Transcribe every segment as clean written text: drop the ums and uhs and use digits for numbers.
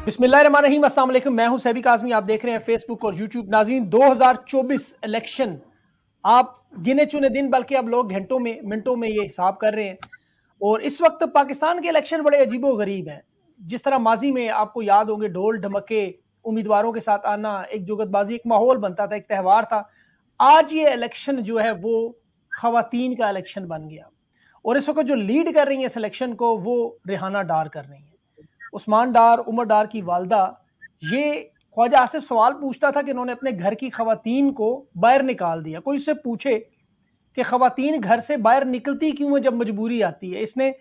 बिस्मिल्लाहिर्रहमानिर्रहीम, अस्सलाम वालेकुम। मैं हूं सैबी काज़मी, आप देख रहे हैं फेसबुक और यूट्यूब। नाज़रीन, 2024 इलेक्शन आप गिने चुने दिन, बल्कि अब लोग घंटों में मिनटों में ये हिसाब कर रहे हैं। और इस वक्त पाकिस्तान के इलेक्शन बड़े अजीबो गरीब हैं। जिस तरह माजी में आपको याद होंगे, ढोल ढमके, उम्मीदवारों के साथ आना, एक जुगतबाजी, एक माहौल बनता था, एक त्यौहार था। आज ये इलेक्शन जो है वो खवातीन का इलेक्शन बन गया। और इस वक्त जो लीड कर रही है इस इलेक्शन को, वो रेहाना डार कर रही है। उस्मान डार, उमर डार की वालदा, ये ख्वाजा आसिफ सवाल पूछता था कि इन्होंने अपने घर की खवातीन को बाहर निकाल दिया। कोई उससे पूछे कि खवातीन घर से बाहर निकलती क्यों है जब मजबूरी आती है। इसने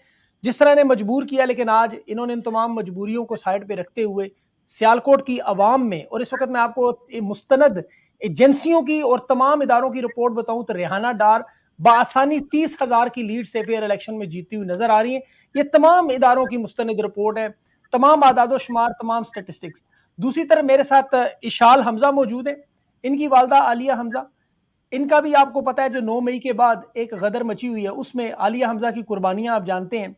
जिस तरह ने मजबूर किया, लेकिन आज इन्होंने इन तमाम मजबूरियों को साइड पे रखते हुए सियालकोट की आवाम में, और इस वक्त मैं आपको मुस्तनद एजेंसियों की और तमाम इदारों की रिपोर्ट बताऊं तो रेहाना डार बआसानी 30,000 की लीड से फेयर इलेक्शन में जीती हुई नजर आ रही है। ये तमाम इदारों की मुस्तनद रिपोर्ट है, तमाम आदादो शुमार, तमाम स्टेटिस्टिक्स। दूसरी तरफ मेरे साथ इशाल हमजा मौजूद है, इनकी वालदा आलिया हमजा। इनका भी आपको पता है, जो 9 मई के बाद एक गदर मची हुई है, उसमें आलिया हमजा की कुर्बानियां आप जानते हैं।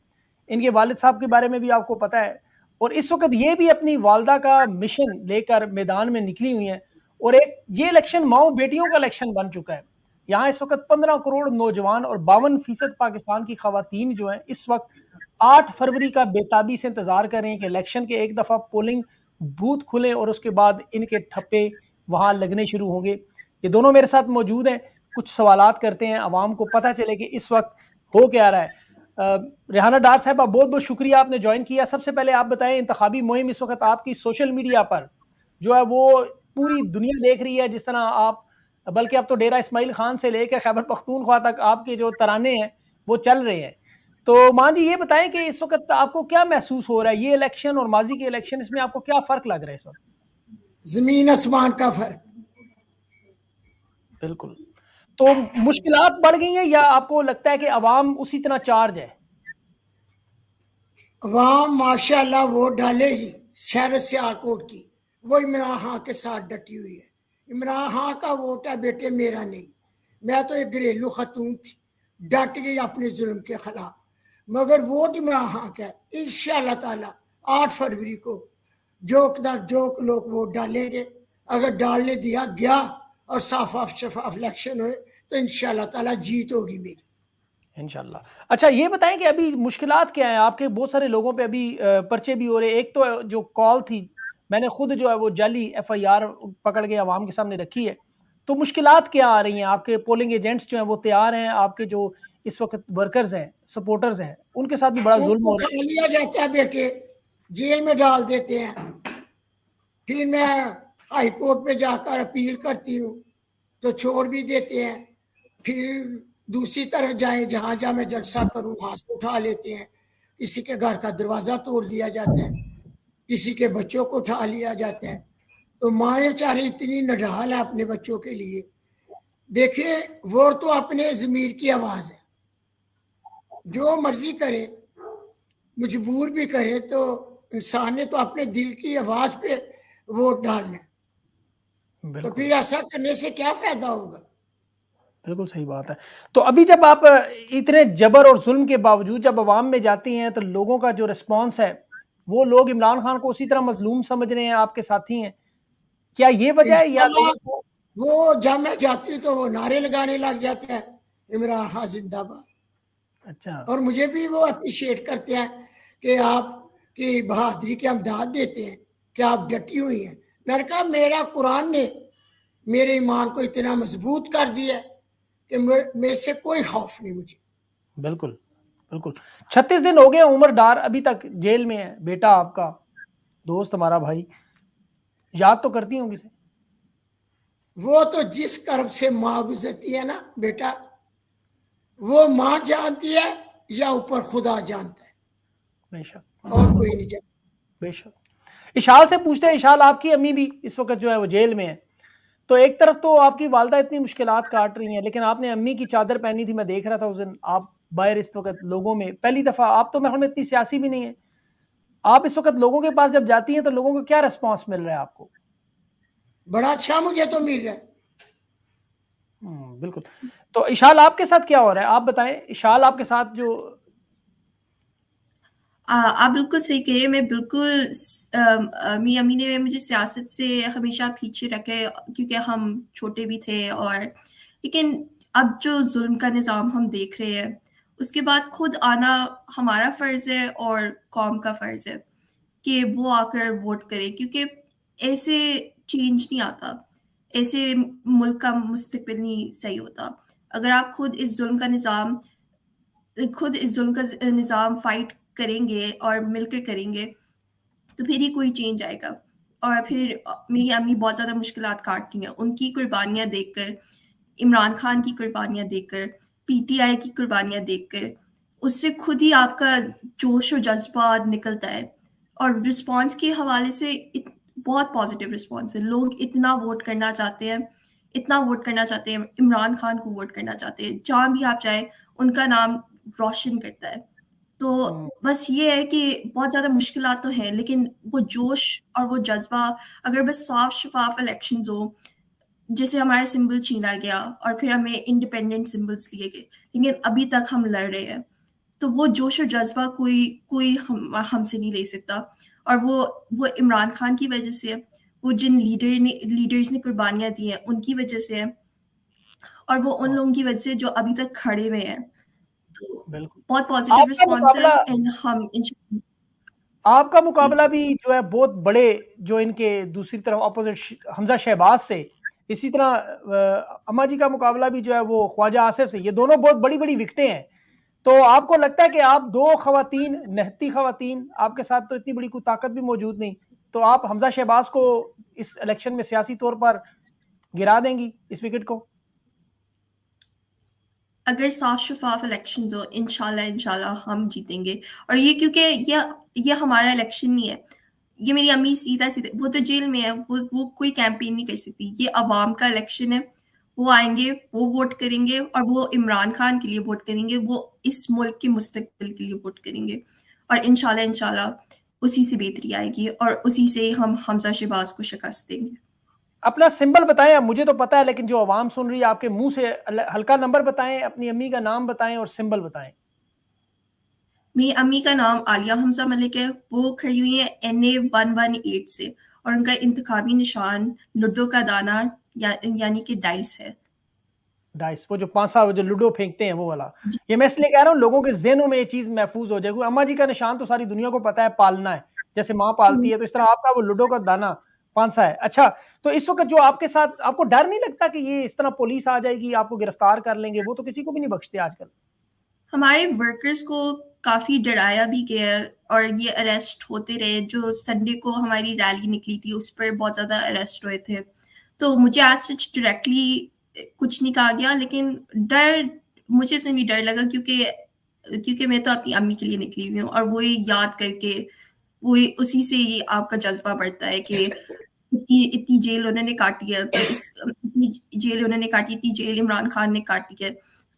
इनके वालिद साहब के बारे में भी आपको पता है। और इस वक्त ये भी अपनी वालदा का मिशन लेकर मैदान में निकली हुई हैं। और एक ये इलेक्शन माओ बेटियों का इलेक्शन बन चुका है। यहाँ इस वक्त 15 करोड़ नौजवान और 52% पाकिस्तान की खवातीन जो है इस वक्त 8 फरवरी का बेताबी से इंतजार कर रहे हैं कि इलेक्शन के एक दफा पोलिंग बूथ खुले और उसके बाद इनके ठप्पे वहां लगने शुरू होंगे। ये दोनों मेरे साथ मौजूद हैं, कुछ सवालात करते हैं, आवाम को पता चले कि इस वक्त हो क्या रहा है। रेहाना डार साहब, बहुत बहुत शुक्रिया आपने ज्वाइन किया। सबसे पहले आप बताएं, इंतखाबी मुहिम इस वक्त आपकी सोशल मीडिया पर जो है वो पूरी दुनिया देख रही है। जिस तरह आप, बल्कि अब तो डेरा इस्माइल खान से लेकर खैबर पख्तूनख्वा तक आपके जो तराने हैं वो चल रहे हैं। तो मान जी, ये बताएं कि इस वक्त आपको क्या महसूस हो रहा है, ये इलेक्शन और माजी के इलेक्शन, इसमें आपको क्या फर्क लग रहा है इस वक्त? जमीन आसमान का फर्क। बिल्कुल। तो मुश्किलात बढ़ गई हैं या आपको लगता है कि अवाम उसी तरह चार्ज है? अवाम माशाल्लाह वोट डालेगी। शहर सियालकोट की वो इमरान खान के साथ डटी हुई है। इमरान खान का वोट है बेटे, मेरा नहीं। मैं तो एक घरेलू खतून थी, डट गई अपने जुल्म के खिलाफ, मगर वोट इमरान खान का है। इंशाअल्लाह ताला 8 फरवरी को जो लोग वोट डालेंगे, अगर डालने दिया गया और साफ शफाफ इलेक्शन हुए तो इंशाअल्लाह ताला जीत होगी मेरी, इंशाल्लाह। अच्छा, ये बताएं कि अभी मुश्किलात क्या है आपके? बहुत सारे लोगों पे अभी पर्चे भी हो रहे हैं। एक तो जो कॉल थी, मैंने खुद जो है वो जाली FIR पकड़ के आवाम के सामने रखी है। तो मुश्किलात क्या आ रही हैं? आपके पोलिंग एजेंट्स जो हैं वो तैयार हैं? आपके जो इस वक्त वर्कर्स हैं, सपोर्टर्स हैं, उनके साथ भी बड़ा जुल्म उनको हो खा रहा है। लिया जाता है बेटे, जेल में डाल देते हैं। फिर मैं हाई कोर्ट पे जाकर अपील करती हूँ तो छोड़ भी देते हैं। फिर दूसरी तरफ जाए, जहां जहां मैं जलसा करूं वहां से उठा लेते हैं। किसी के घर का दरवाजा तोड़ दिया जाता है, किसी के बच्चों को उठा लिया जाता है। तो माए बेचारी इतनी नडाल है अपने बच्चों के लिए। देखिए, वो तो अपने जमीर की आवाज है, जो मर्जी करे, मजबूर भी करे, तो इंसान ने तो अपने दिल की आवाज पे वोट डालना है। तो बिल्कुल फिर ऐसा करने से क्या फायदा होगा? बिल्कुल सही बात है। तो अभी जब आप इतने जबर और जुल्म के बावजूद जब अवाम में जाती हैं, तो लोगों का जो रिस्पॉन्स है, वो लोग इमरान खान को उसी तरह मजलूम समझ रहे हैं, आपके साथी हैं। क्या ये वजह है या इंशाल्लाह लोगों को? वो जब मैं जाती हूँ तो वो नारे लगाने लग जाते हैं, इमरान खान जिंदाबाद। अच्छा। और मुझे भी वो अप्रिशिएट करते हैं कि आपकी बहादुरी की हम दाद देते हैं कि आप डटी हुई हैं। मैंने कहा मेरा कुरान ने मेरे ईमान को इतना मजबूत कर दिया है कि मेरे से कोई खौफ नहीं मुझे। बिल्कुल बिल्कुल। 36 दिन हो गए, उमर डार अभी तक जेल में है। बेटा आपका, दोस्त, हमारा भाई, याद तो करती होंगी से? वो तो जिस कर्ब से माँ गुजरती है ना बेटा, वो माँ जानती है या ऊपर खुदा जानता है, बेशक और कोई नहीं जानता। बेशक। इशाल से पूछते हैं, इशाल, आपकी अम्मी भी इस वक्त जो है वो जेल में है। तो एक तरफ तो आपकी वालदा इतनी मुश्किलात काट रही हैं, लेकिन आपने अम्मी की चादर पहनी थी, मैं देख रहा था उस दिन। आप बाहर इस वक्त लोगों में पहली दफा, आप तो मेरे ख्याल में इतनी सियासी भी नहीं है, आप इस वक्त लोगों के पास जब जाती हैं तो लोगों को क्या रिस्पॉन्स मिल रहा है आपको? बड़ा अच्छा मुझे तो मिल रहा है। बिल्कुल। तो इशाल, आपके साथ क्या हो रहा है, आप बताएं। इशाल, आपके साथ जो आप बिल्कुल सही कह रहे हैं। मैं बिल्कुल मेरी अम्मी ने मुझे सियासत से हमेशा पीछे रखे, क्योंकि हम छोटे भी थे। और लेकिन अब जो जुल्म का निज़ाम हम देख रहे हैं, उसके बाद खुद आना हमारा फ़र्ज़ है और कौम का फ़र्ज़ है कि वो आकर वोट करें, क्योंकि ऐसे चेंज नहीं आता, ऐसे मुल्क का मुस्तकबिल नहीं सही होता। अगर आप खुद इस जुल्म का निज़ाम फाइट करेंगे और मिलकर करेंगे, तो फिर ही कोई चेंज आएगा। और फिर मेरी अम्मी बहुत ज़्यादा मुश्किलात काट रही हैं, उनकी कुर्बानियाँ देखकर, इमरान खान की कुर्बानियाँ देखकर, पीटीआई की कुर्बानियाँ देखकर, उससे खुद ही आपका जोश और जज्बा निकलता है। और रिस्पॉन्स के हवाले से बहुत पॉजिटिव रिस्पॉन्स है। लोग इतना वोट करना चाहते हैं, इतना वोट करना चाहते हैं, इमरान खान को वोट करना चाहते हैं। जहाँ भी आप जाए, उनका नाम रोशन करता है। तो बस ये है कि बहुत ज़्यादा मुश्किलात तो हैं, लेकिन वो जोश और वो जज़्बा, अगर बस साफ शफाफ इलेक्शंस हो, जैसे हमारा सिंबल छीना गया और फिर हमें इंडिपेंडेंट सिंबल्स दिए गए, लेकिन अभी तक हम लड़ रहे हैं, तो वो जोश और जज़्बा कोई कोई हमसे नहीं ले सकता। और वो इमरान खान की वजह से है, वो जिन लीडर्स ने कुर्बानियाँ दी हैं, उनकी वजह से है, और वो उन लोगों की वजह से जो अभी तक खड़े हुए हैं। तो बिल्कुल। बहुत पॉजिटिव आपका रिस्पॉन्स है, मुकाबला एंड हम इंशाल्लाह। आपका जी। मुकाबला भी जो है बहुत बड़े, जो इनके दूसरी तरफ ऑपोजिट हमजा शहबाज से, इसी तरह अम्मा जी का मुकाबला भी जो है वो ख्वाजा आसिफ से, ये दोनों बहुत बड़ी बड़ी विकटें हैं। तो आपको लगता है कि आप दो खवातीन, नहती खवातीन, आपके साथ तो इतनी बड़ी कोई ताकत भी मौजूद नहीं, तो आप हमजा शहबाज को इस इलेक्शन में सियासी तौर पर गिरा देंगी इस विकेट को? अगर साफ शफाफ इलेक्शन हो, इंशाल्लाह हम जीतेंगे। और ये क्योंकि ये हमारा इलेक्शन नहीं है, ये मेरी अम्मी सीधा सीधा, वो तो जेल में है, वो कोई कैंपेन नहीं कर सकती। ये अवाम का इलेक्शन है। वो आएंगे, वो वोट करेंगे, और वो इमरान खान के लिए वोट करेंगे, वो इस मुल्क के मुस्तकबिल के लिए वोट करेंगे। और इंशाल्लाह उसी से बेहतरी आएगी, और उसी से हम हमजा शहबाज को शिकस्त देंगे। अपना सिंबल बताएं। मुझे तो पता है, लेकिन जो आवाम सुन रही है, आपके मुंह से हल्का नंबर बताएं, अपनी अम्मी का नाम बताएं और सिंबल बताएं। मेरी अम्मी का नाम आलिया हमजा मलिक है। वो खड़ी हुई है NA 118 से, और उनका इंतखाबी निशान लूडो का दाना यानी कि डाइस है। डाइस, वो जो पांसा, वो जो लूडो फेंकते हैं, वो वाला। जी। ये मैं इसलिए कह रहा हूँ लोगों के ज़हनों में ये चीज महफूज हो जाए। क्योंकि अम्मा जी का निशान तो सारी दुनिया को पता है, पालना है, जैसे माँ पालती है, तो इस तरह आपका वो लूडो का दाना पांसा है। अच्छा, तो इस वक्त जो आपके साथ, आपको डर नहीं लगता कि ये इस तरह पुलिस आ जाएगी, आपको गिरफ्तार कर लेंगे? वो तो किसी को भी नहीं बख्शते आजकल। हमारे वर्कर्स को काफ़ी डराया भी गया है, और ये अरेस्ट होते रहे। जो संडे को हमारी रैली निकली थी, उस पर बहुत ज़्यादा अरेस्ट हुए थे। तो मुझे आज सच डायरेक्टली कुछ नहीं कहा गया, लेकिन मुझे तो नहीं डर लगा, क्योंकि मैं तो अपनी अम्मी के लिए निकली हुई हूँ, और वही याद करके वही उसी से ही आपका जज्बा बढ़ता है कि इतनी जेल उन्होंने काटी है, तो इतनी जेल उन्होंने काटी, इतनी जेल इमरान खान ने काटी है।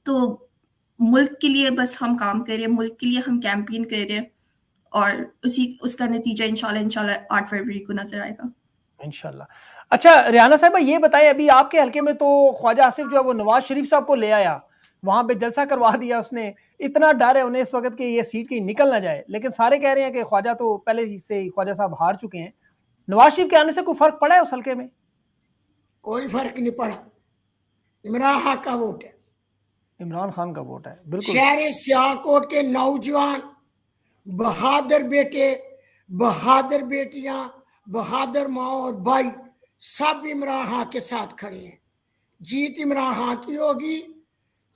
तो मुल्क के लिए बस हम काम कर रहे हैं, मुल्क के लिए हम कैंपेन कर रहे हैं, और उसका नतीजा इंशाल्लाह 8 फरवरी को नजर आएगा इंशाल्लाह। अच्छा रियाना साहबा, ये बताएं, अभी आपके हल्के में तो ख्वाजा आसिफ जो है वो नवाज शरीफ साहब को ले आया, वहां पे जलसा करवा दिया उसने। इतना डर है उन्हें इस वक्त कि ये सीट कहीं निकल ना जाए, लेकिन सारे कह रहे हैं कि ख्वाजा तो पहले से ही ख्वाजा साहब हार चुके हैं। नवाज शरीफ के आने से कोई फर्क पड़ा है उस हल्के में? कोई फर्क नहीं पड़ा। इमरान खान का वोट है, इमरान खान का वोट है, बिल्कुल। शहर सियालकोट के नौजवान, बहादुर बेटे, बहादुर बेटियां, बहादुर माँ और भाई, सब इमरान खान के साथ खड़े हैं। जीत इमरान खान की होगी,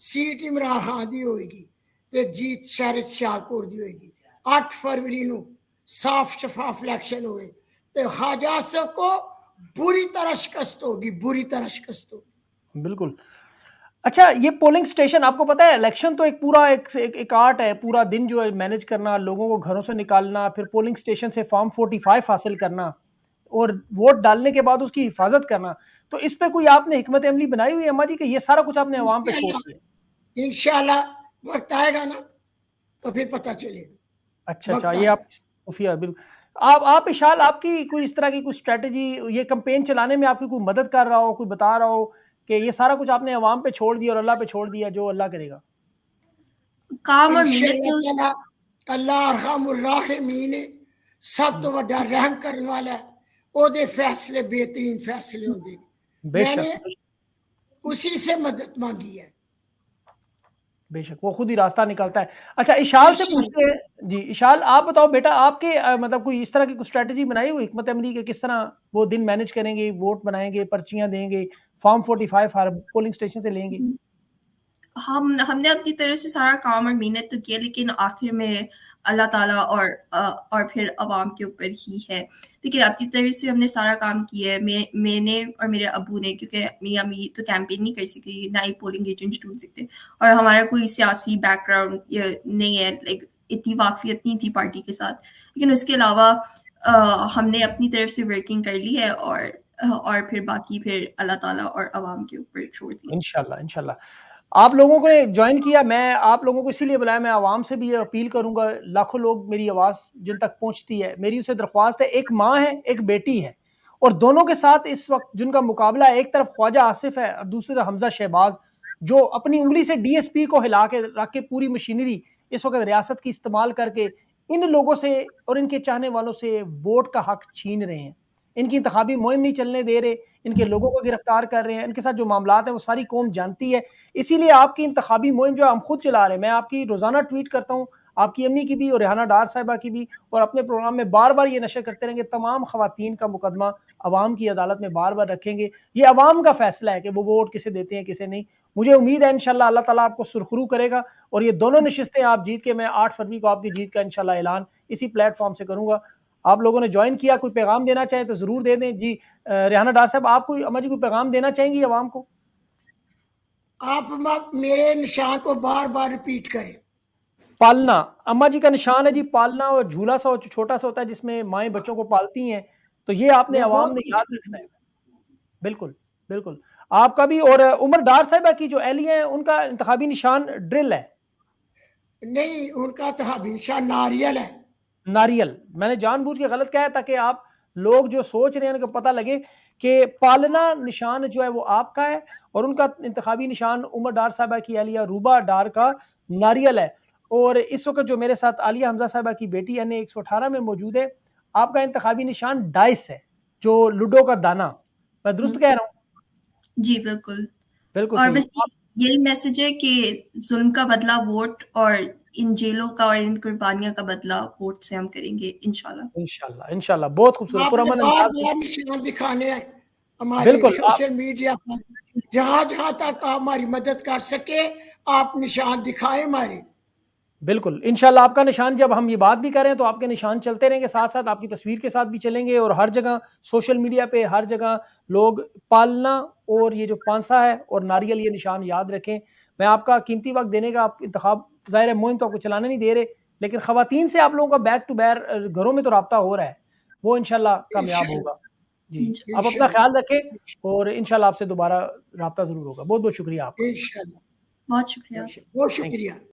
सीट इमरान खान की होगी, तो जीत शहर सियालकोट की होगी। 8 फरवरी को साफ शफाफ इलेक्शन हुए, तो ख्वाजा आसिफ को बुरी तरह शिकस्त होगी, बुरी तरह शिकस्त होगी। बिल्कुल। अच्छा, ये पोलिंग स्टेशन, आपको पता है इलेक्शन तो एक पूरा एक आर्ट है। पूरा दिन जो है मैनेज करना, लोगों को घरों से निकालना, फिर पोलिंग स्टेशन से फॉर्म 45 हासिल करना, और वोट डालने के बाद उसकी हिफाजत करना। तो इस पे कोई आपने हिकमत अमली बनाई हुई है अम्मा जी कि ये सारा कुछ आपने अवाम पे छोड़ दिया? इंशाल्लाह वक्त आएगा ना, तो फिर पता चलेगा। अच्छा, ये आप खुफिया, बिल्कुल। आप इशाल, आपकी कोई इस तरह की कोई स्ट्रेटजी, ये कैंपेन चलाने में आपकी कोई मदद कर रहा हो, कोई बता रहा हो कि ये सारा कुछ आपने अवाम पे छोड़ दिया और अल्लाह पे छोड़ दिया, जो अल्लाह करेगा? काम और मेहनत तो अल्लाह अरहमुर राहिमीन है, सब तो वड्डा रहम करने वाला है, ओदे फैसले बेहतरीन फैसले होंगे। मैंने बेशक उसी से मदद मांगी है। बेशक वो खुद ही रास्ता निकलता है। अच्छा, इशाल से पूछते हैं जी। इशाल, आप बताओ बेटा, आपके मतलब कोई इस तरह की कुछ स्ट्रेटजी बनाई हुई हिकमत अमली के, किस तरह वो दिन मैनेज करेंगे, वोट बनाएंगे, पर्चियां देंगे, फॉर्म 45 हर पोलिंग स्टेशन से लेंगे? हमने अपनी तरफ से सारा काम और मेहनत तो किया, लेकिन आखिर में अल्लाह ताला और फिर अवाम के ऊपर ही है। लेकिन अपनी तरफ से हमने सारा काम किया है। मैंने और मेरे अबू ने, क्योंकि मेरी अम्मी तो कैंपेन नहीं कर सकती, ना ही पोलिंग एजेंट ढूंढ सकते, और हमारा कोई सियासी बैकग्राउंड नहीं है, लाइक इतनी वाकफियत नहीं थी पार्टी के साथ। लेकिन उसके अलावा हमने अपनी तरफ से वर्किंग कर ली है, और फिर बाकी फिर अल्लाह ताला और अवाम के ऊपर छोड़ दिया। इंशाल्लाह इंशाल्लाह। आप लोगों को ने ज्वाइन किया, मैं आप लोगों को इसीलिए बुलाया, मैं आवाम से भी ये अपील करूंगा, लाखों लोग मेरी आवाज़ जिन तक पहुंचती है, मेरी उसे दरख्वास्त है, एक माँ है एक बेटी है, और दोनों के साथ इस वक्त जिनका मुकाबला है, एक तरफ ख्वाजा आसिफ है और दूसरी तरफ हमजा शहबाज, जो अपनी उंगली से डीएसपी को हिला के रख के पूरी मशीनरी इस वक्त रियासत की इस्तेमाल करके इन लोगों से और इनके चाहने वालों से वोट का हक छीन रहे हैं। इनकी इंतखाबी मुहिम नहीं चलने दे रहे, इनके लोगों को गिरफ्तार कर रहे हैं, इनके साथ जो मामलात हैं वो सारी कौम जानती है। इसीलिए आपकी इंतखाबी मुहिम जो हम खुद चला रहे हैं, मैं आपकी रोजाना ट्वीट करता हूँ, आपकी अम्मी की भी और रेहाना डार साहिबा की भी, और अपने प्रोग्राम में बार बार ये नशर करते रहेंगे, तमाम खवातीन का मुकदमा अवाम की अदालत में बार बार रखेंगे। ये अवाम का फैसला है कि वो वोट किसे देते हैं किसे नहीं। मुझे उम्मीद है इंशाल्लाह अल्लाह ताला आपको सुरखरू करेगा, और ये दोनों नशिस्तें आप जीत के, मैं 8 फरवरी को आपकी जीत का इंशाल्लाह ऐलान इसी प्लेटफॉर्म से करूंगा। आप लोगों ने ज्वाइन किया, कोई पैगाम देना चाहे तो जरूर दे दें जी। रेहाना डार साहब, आप कोई अम्मा जी कोई पैगाम देना चाहेंगी अवाम को? आप मेरे निशान को बार बार रिपीट करें। पालना, अम्मा जी का निशान है जी पालना, और झूला सा छोटा सा होता है जिसमें माएँ बच्चों को पालती हैं, तो ये आपने अवाम ने याद रखना है। बिल्कुल बिल्कुल, आपका भी। और उमर डार साहिबा की जो एहलिया है, उनका इंतखाबी निशान ड्रिल है। नहीं, उनका इंतखाबी निशान नारियल है। नारियल, मैंने जानबूझ के गलत कहा है ताकि आप लोग जो सोच रहे हैं उनको पता लगे कि पालना निशान जो है वो आपका है, और उनका इंतखाबी निशान उमर डार साहिबा की एहलिया रूबा डार का नारियल है। और इस वक्त जो मेरे साथ आलिया हमजा साहिबा की बेटी NA 118 में मौजूद है, आपका इंतखाबी निशान डाइस है, जो लूडो का दाना। मैं दुरुस्त कह रहा हूँ? जी बिल्कुल। बिल्कुल और सही। बस यही मैसेज है कि जुल्म का बदला वोट, और इन जेलों का और इन कुर्बानियों का बदला वोट से हम करेंगे इंशाल्लाह। इंशाल्लाह इंशाल्लाह, बहुत खूबसूरत आपने पुरअमन बार अंदाज में। बार निशान दिखाने हैं हमारे बिल्कुल सोशल मीडिया पर, जहां जहां तक आप हमारी मदद कर सके आप निशान दिखाएं हमारे। बिल्कुल इंशाल्लाह, आपका निशान, जब हम ये बात भी करें तो आपके निशान चलते रहेंगे, साथ साथ आपकी तस्वीर के साथ भी चलेंगे, और हर जगह सोशल मीडिया पे हर जगह लोग पालना और ये जो पांसा है और नारियल, ये निशान याद रखें। मैं आपका कीमती वक्त देने का, आप इंतखाब ज़ाहिर है मुहिम तो आपको चलाने नहीं दे रहे, लेकिन खवातीन से आप लोगों का बैक टू बैक घरों में तो रब्ता हो रहा है, वो इंशाल्लाह कामयाब होगा जी। आप अपना ख्याल रखें, और इंशाल्लाह आपसे दोबारा रब्ता ज़रूर होगा। बहुत बहुत शुक्रिया आपका। इंशाल्लाह, बहुत शुक्रिया। बहुत शुक्रिया।